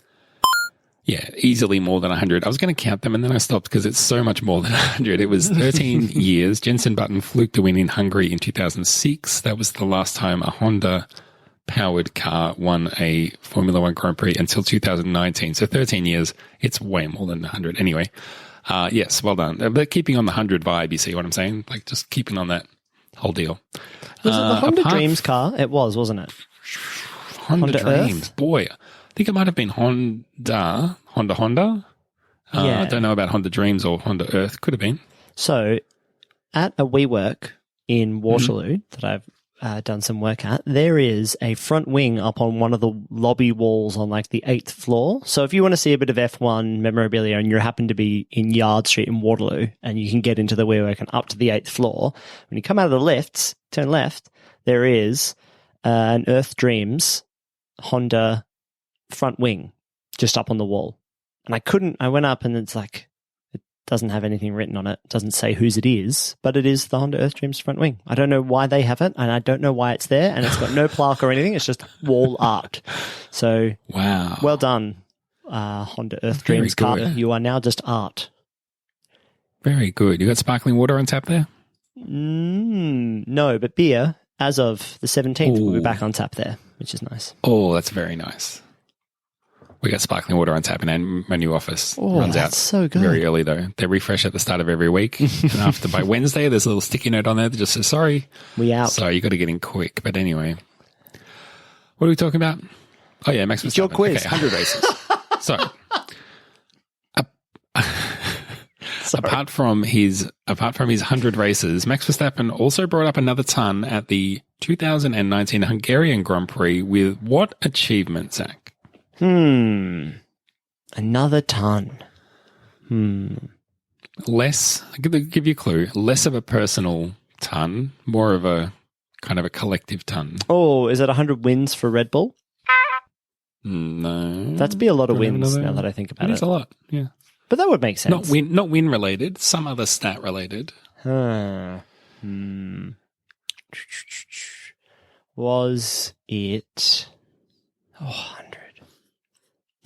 Yeah, easily more than 100. I was going to count them and then I stopped because it's so much more than 100. It was 13 years. Jenson Button fluked the win in Hungary in 2006. That was the last time a Honda-powered car won a Formula One Grand Prix until 2019. So 13 years, it's way more than 100. Anyway, yes, well done. But keeping on the 100 vibe, you see what I'm saying? Like just keeping on that whole deal. Was it the Honda Dreams car? It was, wasn't it? Honda Dreams. Earth? Boy, think it might have been Honda. Yeah. I don't know about Honda Dreams or Honda Earth. Could have been. So, at a WeWork in Waterloo that I've done some work at, there is a front wing up on one of the lobby walls on like the 8th floor. So if you want to see a bit of F1 memorabilia and you happen to be in Yard Street in Waterloo and you can get into the WeWork and up to the 8th floor, when you come out of the lifts, turn left, there is an Earth Dreams Honda front wing just up on the wall. And I went up and it's like, doesn't have anything written on it, doesn't say whose it is, but it is the Honda Earth Dreams front wing. I don't know why they have it, and I don't know why it's there, and it's got no plaque or anything. It's just wall art. So, wow, well done, Honda Earth Dreams car. You are now just art. Very good. You got sparkling water on tap there? No, but beer, as of the 17th, will be back on tap there, which is nice. Oh, that's very nice. We got sparkling water on tap in my new office. Runs out so good. Very early, though. They refresh at the start of every week. And by Wednesday, there's a little sticky note on there that just says, sorry. We out. So you got to get in quick. But anyway, what are we talking about? Oh, yeah, Max Verstappen. It's your quiz. Okay, 100 races. So, apart from his 100 races, Max Verstappen also brought up another ton at the 2019 Hungarian Grand Prix with what achievement, Zach? Another ton. Less, I'll give you a clue, less of a personal ton, more of a kind of a collective ton. Oh, is it 100 wins for Red Bull? No. That'd be a lot of wins now that I think about it. It's a lot, yeah. But that would make sense. Not win related, some other stat related. Was it 100?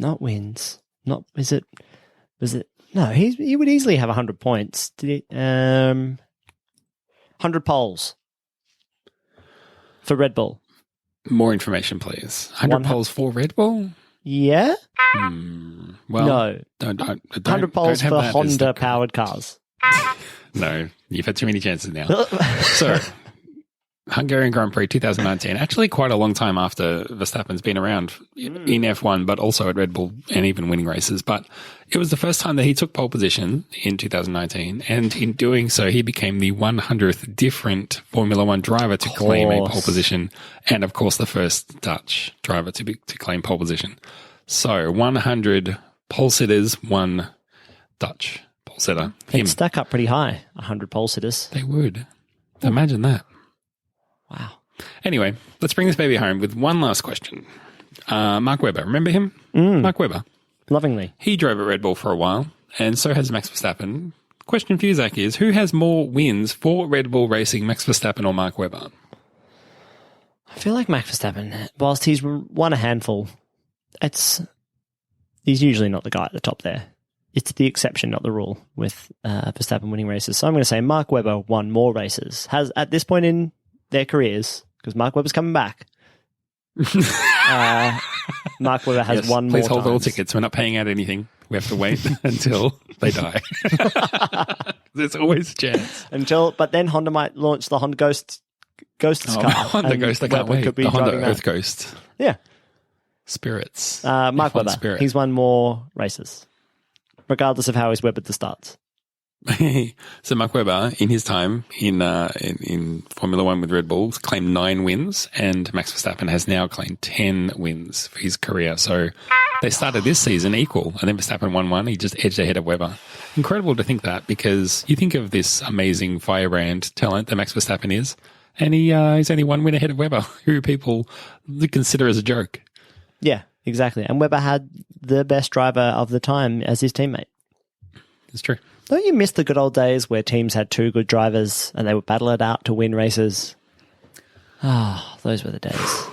Not wins. Not was it? No, he would easily have 100 points. Did he? 100 poles for Red Bull. More information, please. 100 poles for Red Bull? Yeah. Well, no. Don't 100 poles for Honda powered cars. No, you've had too many chances now. So, Hungarian Grand Prix 2019, actually quite a long time after Verstappen's been around in F1, but also at Red Bull and even winning races. But it was the first time that he took pole position in 2019. And in doing so, he became the 100th different Formula One driver to claim a pole position. And of course, the first Dutch driver to claim pole position. So 100 pole sitters, one Dutch pole sitter. They'd stack up pretty high, 100 pole sitters. They would. Imagine that. Wow. Anyway, let's bring this baby home with one last question. Mark Webber, remember him? Mark Webber. Lovingly. He drove at Red Bull for a while, and so has Max Verstappen. Question for you, Zach, is who has more wins for Red Bull Racing, Max Verstappen or Mark Webber? I feel like Max Verstappen, whilst he's won a handful, he's usually not the guy at the top there. It's the exception, not the rule, with Verstappen winning races. So I'm going to say Mark Webber won more races. Has, at this point in their careers, because Mark Webber's coming back. Mark Webber has won more Please hold all times. tickets. We're not paying out anything. We have to wait until they die. There's always a chance. But then Honda might launch the Honda Ghost's car. Honda Ghost, I can't wait. Could be The Honda driving Earth that. Ghost. Yeah. Spirits. Mark F1 Webber. Spirit. He's won more races, regardless of how he's Webber at the starts. So Mark Webber, in his time in Formula One with Red Bull, claimed 9 wins, and Max Verstappen has now claimed 10 wins for his career. So they started this season equal, and then Verstappen won 1. He just edged ahead of Webber. Incredible to think that, because you think of this amazing firebrand talent that Max Verstappen is, and he's only 1 win ahead of Webber, who people consider as a joke. Yeah, exactly. And Webber had the best driver of the time as his teammate. It's true. Don't you miss the good old days where teams had 2 good drivers and they would battle it out to win races? Those were the days.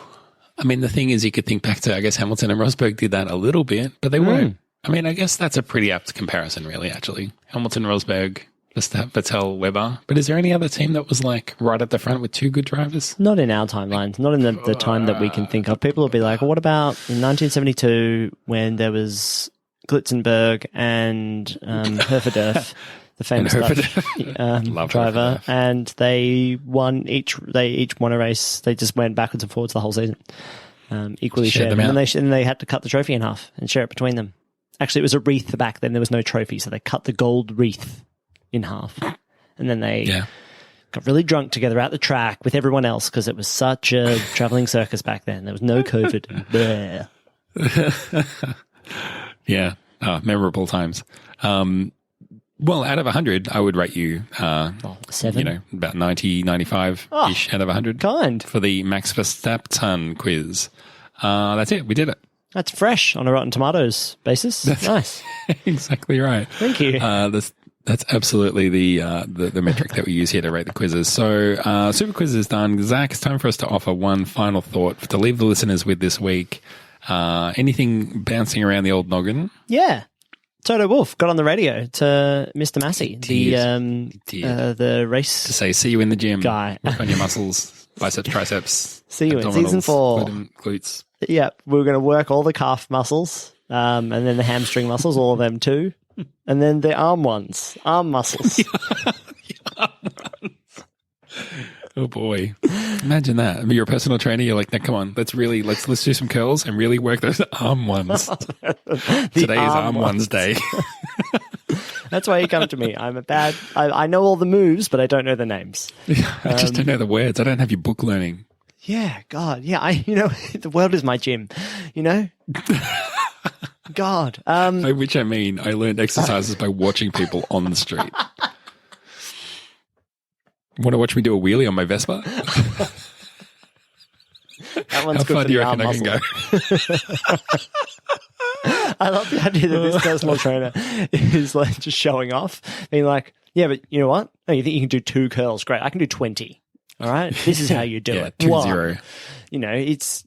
I mean, the thing is, you could think back to, I guess, Hamilton and Rosberg did that a little bit, but they weren't. I mean, I guess that's a pretty apt comparison, really, actually. Hamilton, Rosberg, Vettel, Webber. But is there any other team that was like right at the front with 2 good drivers? Not in our timelines, not in the time that we can think of. People will be like, well, what about in 1972 when there was Glitzenberg and Herfordurf, the famous Dutch driver, and they each won a race. They just went backwards and forwards the whole season. equally shared them them. out. And they had to cut the trophy in half and share it between them. Actually, it was a wreath back then. There was no trophy, so they cut the gold wreath in half. And then they got really drunk together at the track with everyone else because it was such a traveling circus back then. There was no COVID. Yeah. Memorable times. Well, out of 100, I would rate you, 7. about 90, 95-ish out of 100. Kind. For the Max Verstapptonne quiz. That's it. We did it. That's fresh on a Rotten Tomatoes basis. Nice. Exactly right. Thank you. That's absolutely the metric that we use here to rate the quizzes. So, Super Quiz is done. Zach, it's time for us to offer one final thought to leave the listeners with this week. Anything bouncing around the old noggin? Yeah. Toto Wolff got on the radio to Mr. Massey, the race to say, see you in the gym. Guy. Work on your muscles, biceps, triceps. See you in abdominals, season 4. Glutes. Yeah, we were going to work all the calf muscles, and then the hamstring muscles, all of them too, and then the arm muscles. Oh boy! Imagine that. I mean, you're a personal trainer. You're like, now, come on, let's do some curls and really work those arm ones. Today's arm ones day. That's why you come to me. I know all the moves, but I don't know the names. I just don't know the words. I don't have your book learning. Yeah, God. Yeah, the world is my gym, God. By which I mean, I learned exercises by watching people on the street. Want to watch me do a wheelie on my Vespa? That one's How good far for do you the reckon arm I can muscle. go? I love the idea that this personal trainer is like just showing off, being like, yeah, but you know what? Oh, you think you can do 2 curls? Great. I can do 20. All right. This is how you do it. 2-0. It's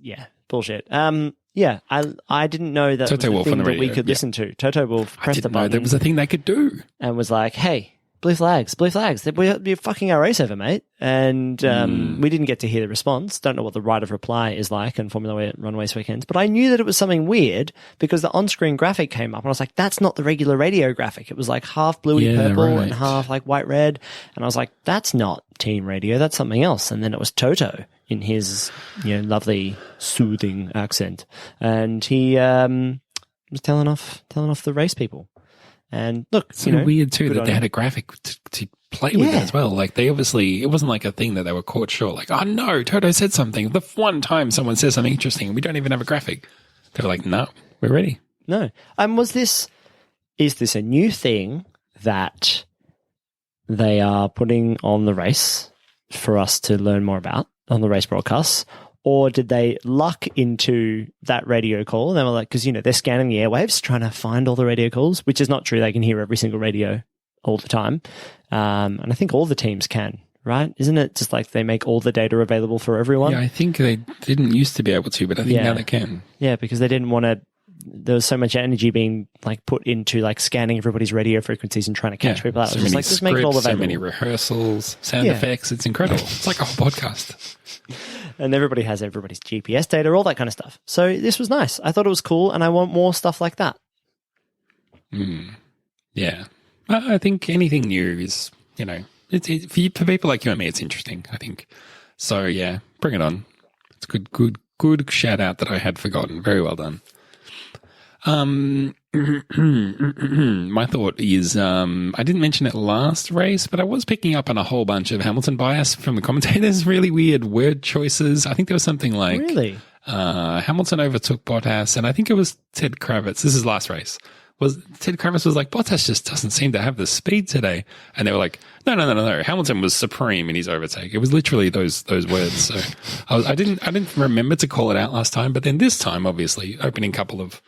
bullshit. Yeah, I didn't know that Toto was Wolff the on thing the that we radio. could listen to. Toto Wolff I pressed the didn't know button there was a thing they could do. and was like, hey, blue flags. We're fucking our race over, mate. And we didn't get to hear the response. Don't know what the right of reply is like in Formula One race weekends. But I knew that it was something weird because the on-screen graphic came up and I was like, that's not the regular radio graphic. It was like half bluey purple and half like white red. And I was like, that's not team radio. That's something else. And then it was Toto in his lovely soothing accent. And he was telling off the race people. And look, it's weird too that they had a graphic to play with it as well. Like they obviously, it wasn't like a thing that they were caught short. Like, oh no, Toto said something. The one time someone says something interesting and we don't even have a graphic. They were like, no, we're ready. No. Is this a new thing that they are putting on the race for us to learn more about on the race broadcasts? Or did they luck into that radio call? And they were like, because, they're scanning the airwaves, trying to find all the radio calls, which is not true. They can hear every single radio all the time. And I think all the teams can, right? Isn't it just like they make all the data available for everyone? Yeah, I think they didn't used to be able to, but I think now they can. Yeah, because they didn't want to. There was so much energy being like put into like scanning everybody's radio frequencies and trying to catch people out. So it was many just like, just make it all scripts, available. so many rehearsals, sound effects. It's incredible. It's like a whole podcast. And everybody has everybody's GPS data, all that kind of stuff. So this was nice. I thought it was cool, and I want more stuff like that. Yeah. I think anything new is, for people like you and me, it's interesting, I think. So, yeah, bring it on. It's good shout out that I had forgotten. Very well done. My thought is, I didn't mention it last race, but I was picking up on a whole bunch of Hamilton bias from the commentators, really weird word choices. I think there was something like, really? Hamilton overtook Bottas, and I think it was Ted Kravitz. This is last race. Ted Kravitz was like, Bottas just doesn't seem to have the speed today. And they were like, no. Hamilton was supreme in his overtake. It was literally those words. So I didn't remember to call it out last time, but then this time, obviously, opening couple of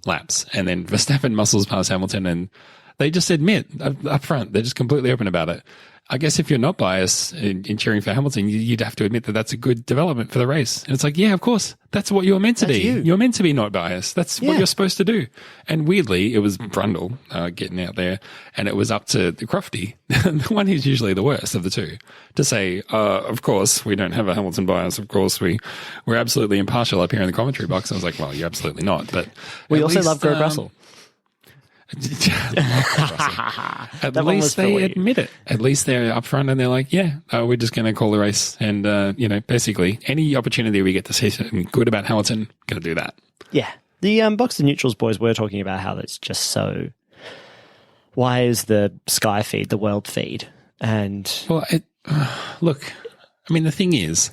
laps, and then Verstappen muscles past Hamilton, and they just admit up front, they're just completely open about it. I guess if you're not biased in cheering for Hamilton, you'd have to admit that that's a good development for the race. And it's like, yeah, of course, that's what you're meant to be. You're meant to be not biased. That's what you're supposed to do. And weirdly, it was Brundle getting out there, and it was up to Crofty, the one who's usually the worst of the two, to say, of course, we don't have a Hamilton bias. Of course, we're absolutely impartial up here in the commentary box. I was like, well, you're absolutely not. But we also love Greg Russell. At That one was least they Philly. admit it. At least they're upfront and they're like, yeah, we're just going to call the race. And, basically any opportunity we get to say something good about Hamilton, going to do that. Yeah. The Box the Neutrals boys were talking about how it's just so... Why is the Sky feed the world feed? And... Well, look, I mean, the thing is,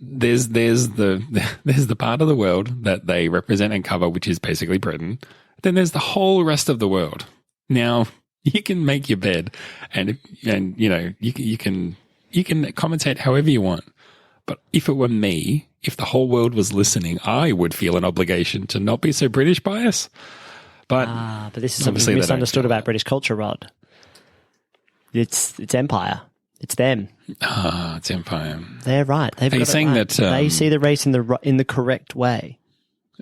there's the part of the world that they represent and cover, which is basically Britain. Then there's the whole rest of the world. Now you can make your bed, and you can commentate however you want. But if it were me, if the whole world was listening, I would feel an obligation to not be so British bias. But this is something misunderstood about British culture, Rod. It's empire. It's them. It's empire. They're right. They've Are you got it saying right. that they see the race in the correct way?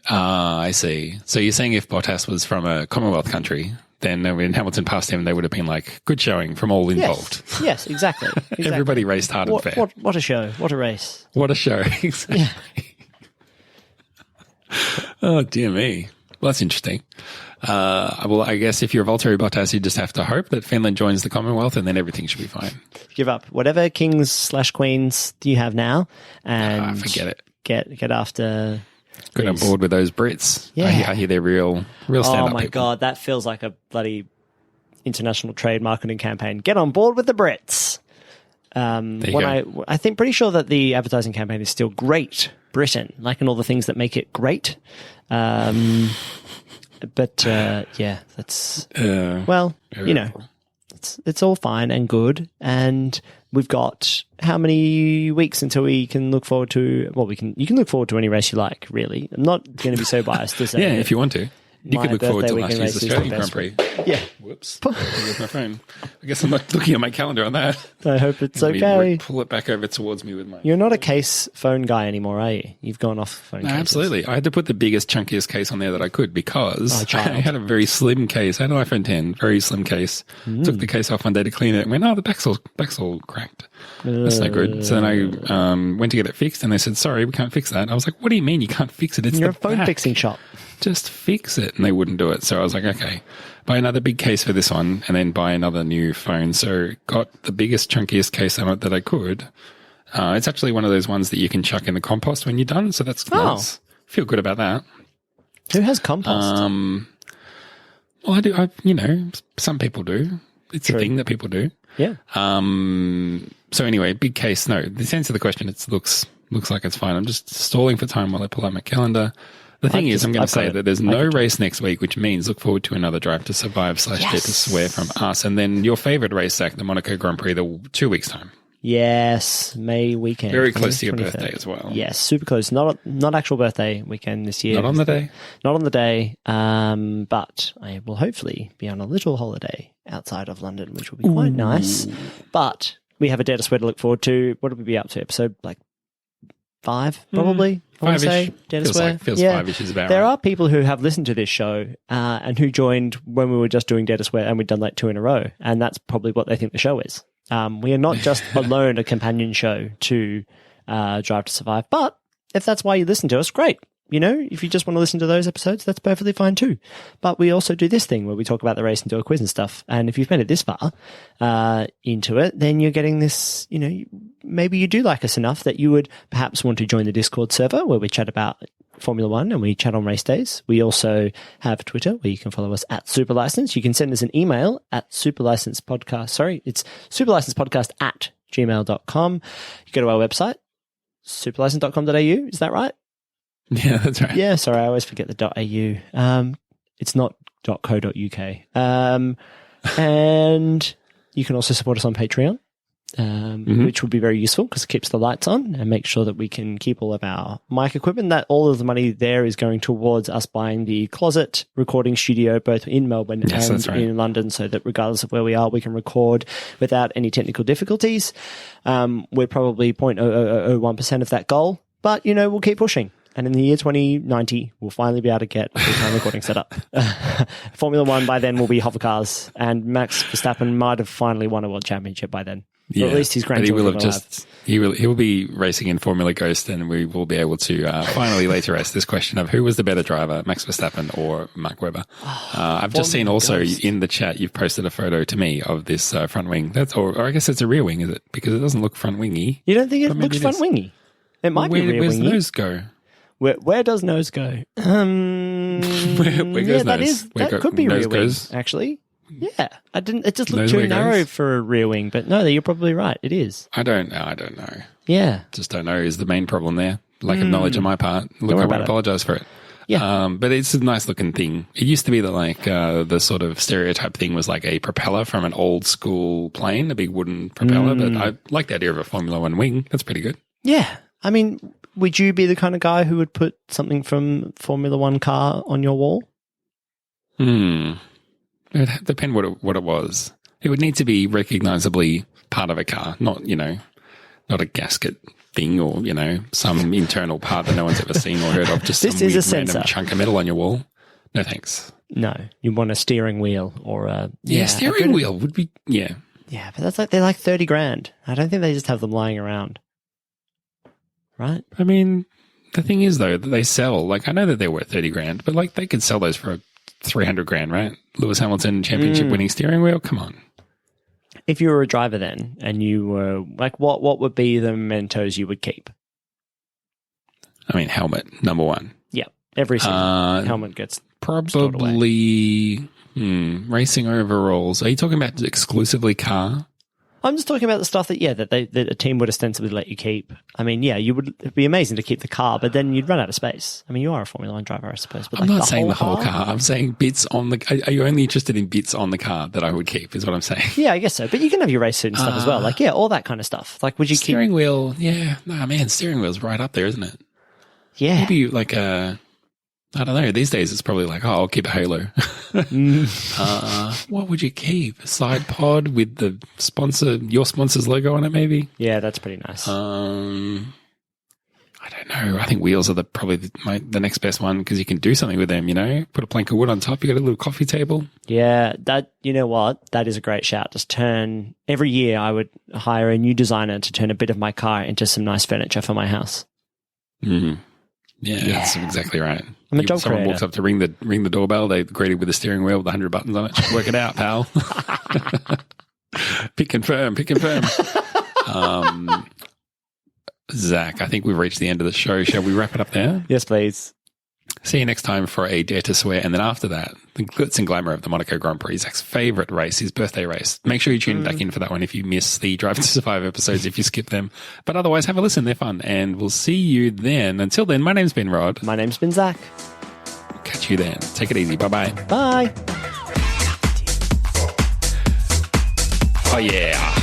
I see. So you're saying if Bottas was from a Commonwealth country, then when Hamilton passed him, they would have been like, good showing from all involved. Yes, exactly. Everybody raced hard and fair. What a show. What a race. What a show. Exactly. Oh, dear me. Well, that's interesting. Well, I guess if you're Valtteri Bottas, you just have to hope that Finland joins the Commonwealth and then everything should be fine. Give up whatever kings/queens do you have now and forget it. Get after... Get on board with those Brits. Yeah. I hear they're real stand-up Oh my people. God, that feels like a bloody international trade marketing campaign. Get on board with the Brits. I think pretty sure that the advertising campaign is still Great Britain, like in all the things that make it great. That's it's all fine and good, and we've got how many weeks until we can look forward to? Well, you can look forward to any race you like. Really, I'm not going to be so biased to say. Yeah, if you want to. You could look forward to last year's Australian Grand Prix. Yeah. Whoops. With my phone. I guess I'm not looking at my calendar on that. I hope it's Let me okay. pull it back over towards me with my... You're not a case phone guy anymore, are you? You've gone off phone No, cases. absolutely. I had to put the biggest, chunkiest case on there that I could because I had a very slim case. I had an iPhone 10, very slim case. Took the case off one day to clean it and went, the back's all cracked. That's no good. So then I went to get it fixed and they said, sorry, we can't fix that. I was like, what do you mean you can't fix it? It's You're a the phone back. fixing shop. Just fix it. And they wouldn't do it. So I was like, okay, buy another big case for this one and then buy another new phone. So got the biggest, chunkiest case on it that I could. It's actually one of those ones that you can chuck in the compost when you're done. So that's nice. Feel good about that. Who has compost? Well, I do. Some people do. It's a thing that people do. Yeah. So anyway, big case. No, the answer to the question, it looks like it's fine. I'm just stalling for time while I pull out my calendar. The thing is, I'm going to say that there's no race next week, which means look forward to another Drive to Survive / Dare to Swear from us. And then your favorite race, Zach, the Monaco Grand Prix, 2 weeks time. Yes, May weekend. Very close to your 23rd. birthday as well. Yes, super close. Not actual birthday weekend this year. Not on the day. Not on the day. But I will hopefully be on a little holiday outside of London, which will be quite nice. But we have a Dare to Swear to look forward to. What will we be up to? Episode 5, probably. I want to say Dare to Swear. Feels 5-ish is about There right. are people who have listened to this show and who joined when we were just doing Dare to Swear, and we'd done like 2 in a row, and that's probably what they think the show is. We are not just alone a companion show to Drive to Survive, but if that's why you listen to us, great. If you just want to listen to those episodes, that's perfectly fine too. But we also do this thing where we talk about the race and do a quiz and stuff. And if you've made it this far into it, then you're getting this, maybe you do like us enough that you would perhaps want to join the Discord server where we chat about Formula One and we chat on race days. We also have Twitter where you can follow us at Superlicense. You can send us an email at superlicencepodcast. It's superlicencepodcast@gmail.com. You go to our website, superlicense.com.au. Is that right? Yeah, that's right. Yeah, sorry, I always forget the .au. It's not .co.uk. And you can also support us on Patreon, which would be very useful because it keeps the lights on and makes sure that we can keep all of our mic equipment. That all of the money there is going towards us buying the closet recording studio, both in Melbourne and in London, so that regardless of where we are, we can record without any technical difficulties. We're probably 0.0001% of that goal, but, we'll keep pushing. And in the year 2090, we'll finally be able to get a full-time recording set up. Formula One by then will be hover cars, and Max Verstappen might have finally won a world championship by then. Yeah, Or at least his but he will grandchildren have will just he will be racing in Formula Ghost, and we will be able to finally lay to rest this question of who was the better driver, Max Verstappen or Mark Webber. I've just seen also in the chat you've posted a photo to me of this front wing. Or I guess it's a rear wing, is it? Because it doesn't look front wingy. You don't think it looks front wingy? It might be rear Where's wingy. the nose go? Where does nose go? Where goes nose? That could be nose rear wing, goes? actually. Yeah, I didn't. It just looked Nose too where it narrow goes? for a rear wing, but no, you're probably right. It is. I don't know. Yeah. Just don't know is the main problem there. Lack of knowledge on my part. Look, worry I about won't it. apologize for it. Yeah. But it's a nice looking thing. It used to be that like the sort of stereotype thing was like a propeller from an old school plane, a big wooden propeller. But I like the idea of a Formula One wing. That's pretty good. Yeah. I mean, would you be the kind of guy who would put something from Formula One car on your wall? It would depend what it was. It would need to be recognizably part of a car, not a gasket thing or, some internal part that no one's ever seen or heard of. Just This some is a weird sensor. random chunk of metal on your wall. No thanks. No, you want a steering wheel or a Steering wheel would be Yeah, but they're like 30 grand. I don't think they just have them lying around. Right? I mean, the thing is though that they sell. Like I know that they're worth 30 grand, but like they could sell those for 300 grand, right? Lewis Hamilton championship winning steering wheel. Come on. If you were a driver then, and you were like, what would be the mementos you would keep? I mean, helmet number one. Yeah, every single helmet gets stored away. Probably racing overalls. Are you talking about exclusively car? I'm just talking about the stuff that a team would ostensibly let you keep. I mean, it'd be amazing to keep the car, but then you'd run out of space. I mean, you are a Formula One driver, I suppose. But I'm like not saying the whole car. car. I'm saying bits on the. Are you only interested in bits on the car that I would keep? Is what I'm saying. Yeah, I guess so. But you can have your race suit and stuff as well. Like, all that kind of stuff. Like, would you Steering wheel? Yeah, no, man, steering wheel's right up there, isn't it? Yeah. Maybe like a. I don't know. These days, it's probably like, I'll keep a halo. What would you keep? A side pod with the your sponsor's logo on it, maybe? Yeah, that's pretty nice. I don't know. I think wheels are probably the next best one because you can do something with them, Put a plank of wood on top. You got a little coffee table. Yeah, you know what? That is a great shout. Just every year I would hire a new designer to turn a bit of my car into some nice furniture for my house. Mm-hmm. Yeah, that's exactly right. I'm a job Someone creator. walks up to ring the doorbell. They greet it with a steering wheel with 100 buttons on it. Work it out, pal. Pick confirm. Zach, I think we've reached the end of the show. Shall we wrap it up there? Yes, please. See you next time for a Dare to Swear. And then after that, the glitz and glamour of the Monaco Grand Prix, Zach's favourite race, his birthday race. Make sure you tune back in for that one if you miss the Drive to Survive episodes, if you skip them. But otherwise, have a listen. They're fun. And we'll see you then. Until then, my name's been Rod. My name's been Zach. Catch you then. Take it easy. Bye-bye. Bye. Oh, yeah.